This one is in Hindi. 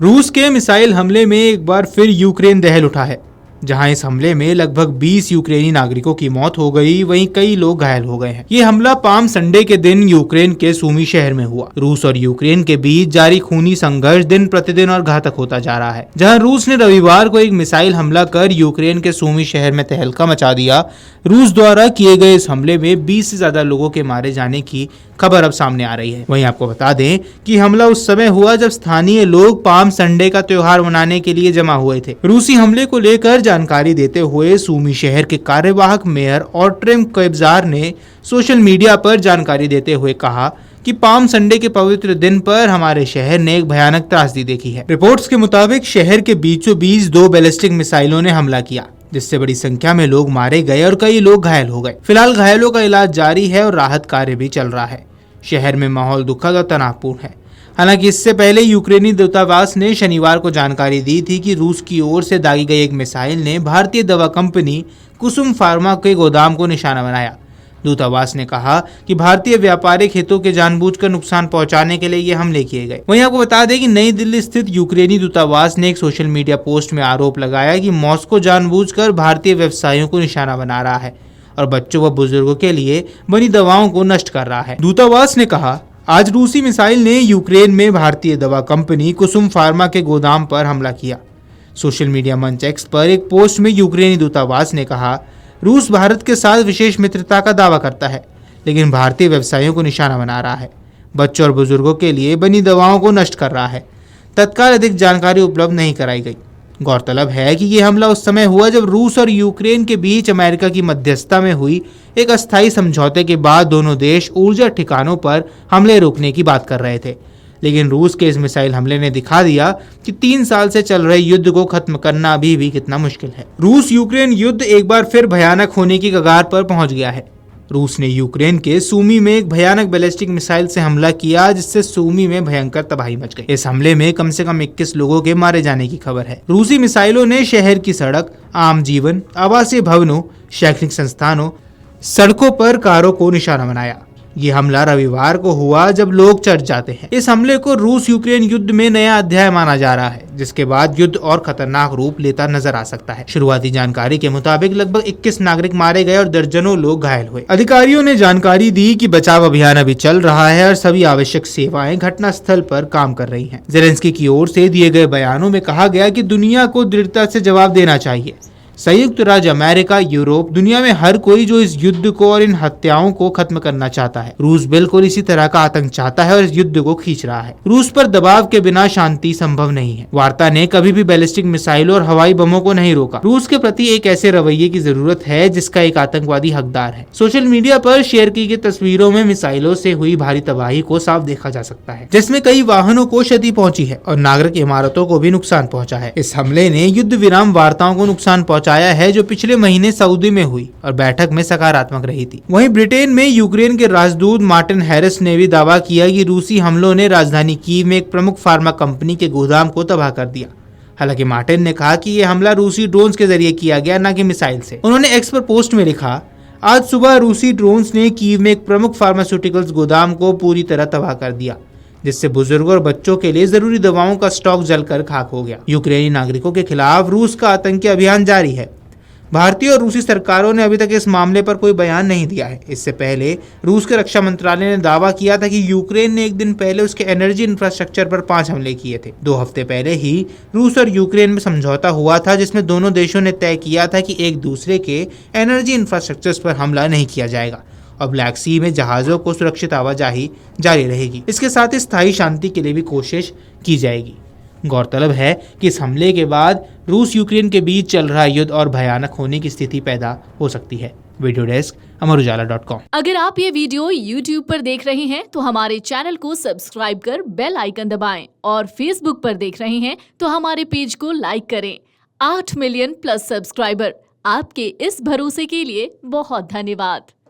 रूस के मिसाइल हमले में एक बार फिर यूक्रेन दहल उठा है। जहां इस हमले में लगभग 20 यूक्रेनी नागरिकों की मौत हो गई, वहीं कई लोग घायल हो गए हैं। ये हमला पाम संडे के दिन यूक्रेन के सूमी शहर में हुआ। रूस और यूक्रेन के बीच जारी खूनी संघर्ष दिन प्रतिदिन और घातक होता जा रहा है। जहां रूस ने रविवार को एक मिसाइल हमला कर यूक्रेन के सूमी शहर में तहलका मचा दिया। रूस द्वारा किए गए इस हमले में 20 से ज्यादा लोगों के मारे जाने की खबर अब सामने आ रही है। वहीं आपको बता दें कि हमला उस समय हुआ जब स्थानीय लोग पाम संडे का त्योहार मनाने के लिए जमा हुए थे। रूसी हमले को लेकर जानकारी देते हुए सूमी शहर के कार्यवाहक मेयर ऑर्ट्रेम कोएब्जार ने सोशल मीडिया पर जानकारी देते हुए कहा कि पाम संडे के पवित्र दिन पर हमारे शहर ने एक भयानक त्रासदी देखी है। रिपोर्ट्स के मुताबिक शहर के बीचों बीच 2 बैलिस्टिक मिसाइलों ने हमला किया, जिससे बड़ी संख्या में लोग मारे गए और कई लोग घायल हो गए। फिलहाल घायलों का इलाज जारी है और राहत कार्य भी चल रहा है। शहर में माहौल दुखद और तनावपूर्ण है। हालांकि इससे पहले यूक्रेनी दूतावास ने शनिवार को जानकारी दी थी कि रूस की ओर से दागी गई एक मिसाइल ने भारतीय दवा कंपनी कुसुम फार्मा के गोदाम को निशाना बनाया। दूतावास ने कहा कि भारतीय व्यापारिक हितों के जानबूझकर नुकसान पहुंचाने के लिए ये हमले किए गए। वहीं आपको बता दें कि नई दिल्ली स्थित यूक्रेनी दूतावास ने एक सोशल मीडिया पोस्ट में आरोप लगाया कि मॉस्को जानबूझकर भारतीय व्यवसायियों को निशाना बना रहा है और बच्चों व बुजुर्गों के लिए बनी दवाओं को नष्ट कर रहा है। दूतावास ने कहा, आज रूसी मिसाइल ने यूक्रेन में भारतीय दवा कंपनी कुसुम फार्मा के गोदाम पर हमला किया। सोशल मीडिया मंच एक्स पर एक पोस्ट में यूक्रेनी दूतावास ने कहा, रूस भारत के साथ विशेष मित्रता का दावा करता है, लेकिन भारतीय व्यवसायियों को निशाना बना रहा है, बच्चों और बुजुर्गों के लिए बनी दवाओं को नष्ट कर रहा है। तत्काल अधिक जानकारी उपलब्ध नहीं कराई गई। गौरतलब है कि यह हमला उस समय हुआ जब रूस और यूक्रेन के बीच अमेरिका की मध्यस्थता में हुई एक अस्थायी समझौते के बाद दोनों देश ऊर्जा ठिकानों पर हमले रोकने की बात कर रहे थे। लेकिन रूस के इस मिसाइल हमले ने दिखा दिया कि 3 साल से चल रहे युद्ध को खत्म करना अभी भी कितना मुश्किल है। रूस यूक्रेन युद्ध एक बार फिर भयानक होने की कगार पर पहुंच गया है। रूस ने यूक्रेन के सूमी में एक भयानक बैलिस्टिक मिसाइल से हमला किया, जिससे सूमी में भयंकर तबाही मच गई। इस हमले में कम से कम 21 लोगों के मारे जाने की खबर है। रूसी मिसाइलों ने शहर की सड़क, आम जीवन, आवासीय भवनों, शैक्षणिक संस्थानों, सड़कों पर कारों को निशाना बनाया। ये हमला रविवार को हुआ जब लोग चर्च जाते हैं। इस हमले को रूस यूक्रेन युद्ध में नया अध्याय माना जा रहा है, जिसके बाद युद्ध और खतरनाक रूप लेता नजर आ सकता है। शुरुआती जानकारी के मुताबिक लगभग 21 नागरिक मारे गए और दर्जनों लोग घायल हुए। अधिकारियों ने जानकारी दी कि बचाव अभियान अभी चल रहा है और सभी आवश्यक सेवाएं घटनास्थल पर काम कर रही हैं। ज़ेलेंस्की की ओर से दिए गए बयानों में कहा गया कि दुनिया को दृढ़ता से जवाब देना चाहिए। संयुक्त राज्य अमेरिका, यूरोप, दुनिया में हर कोई जो इस युद्ध को और इन हत्याओं को खत्म करना चाहता है। रूस बिल्कुल इसी तरह का आतंक चाहता है और इस युद्ध को खींच रहा है। रूस पर दबाव के बिना शांति संभव नहीं है। वार्ता ने कभी भी बैलिस्टिक मिसाइलों और हवाई बमों को नहीं रोका। रूस के प्रति एक ऐसे रवैये की जरूरत है जिसका एक आतंकवादी हकदार है। सोशल मीडिया पर शेयर की गई तस्वीरों में मिसाइलों से हुई भारी तबाही को साफ देखा जा सकता है, जिसमें कई वाहनों को क्षति पहुंची है और नागरिक इमारतों को भी नुकसान पहुंचा है। इस हमले ने युद्ध विराम वार्ताओं को नुकसान पहुंचाया है, जो पिछले महीने सऊदी में हुई और बैठक में सकारात्मक रही थी। वहीं ब्रिटेन में यूक्रेन के राजदूत मार्टिन हैरिस ने भी दावा किया कि रूसी हमलों ने राजधानी कीव में एक प्रमुख फार्मा कंपनी के गोदाम को तबाह कर दिया। हालांकि मार्टिन ने कहा कि यह हमला रूसी ड्रोन्स के जरिए किया गया, न कि मिसाइल से। उन्होंने एक्स पर पोस्ट में लिखा, आज सुबह रूसी ड्रोन्स ने कीव में एक प्रमुख फार्मास्यूटिकल्स गोदाम को पूरी तरह तबाह कर दिया, जिससे बुजुर्गों और बच्चों के लिए जरूरी दवाओं का स्टॉक जलकर खाक हो गया। यूक्रेनी नागरिकों के खिलाफ रूस का आतंकी अभियान जारी है। भारतीय और रूसी सरकारों ने अभी तक इस मामले पर कोई बयान नहीं दिया है। इससे पहले रूस के रक्षा मंत्रालय ने दावा किया था कि यूक्रेन ने एक दिन पहले उसके एनर्जी इंफ्रास्ट्रक्चर पर 5 हमले किए थे। 2 हफ्ते पहले ही रूस और यूक्रेन में समझौता हुआ था, जिसमें दोनों देशों ने तय किया था कि एक दूसरे के एनर्जी इंफ्रास्ट्रक्चर पर हमला नहीं किया जाएगा और ब्लैक सी में जहाजों को सुरक्षित आवाजाही जारी रहेगी। इसके साथ ही स्थायी शांति के लिए भी कोशिश की जाएगी। गौरतलब है कि इस हमले के बाद रूस यूक्रेन के बीच चल रहा युद्ध और भयानक होने की स्थिति पैदा हो सकती है। वीडियो डेस्क अमरुजाला.com। अगर आप ये वीडियो YouTube पर देख रहे हैं तो हमारे चैनल को सब्सक्राइब कर बेल आइकन दबाएं और Facebook पर देख रहे हैं तो हमारे पेज को लाइक करें। 8 मिलियन प्लस सब्सक्राइबर, आपके इस भरोसे के लिए बहुत धन्यवाद।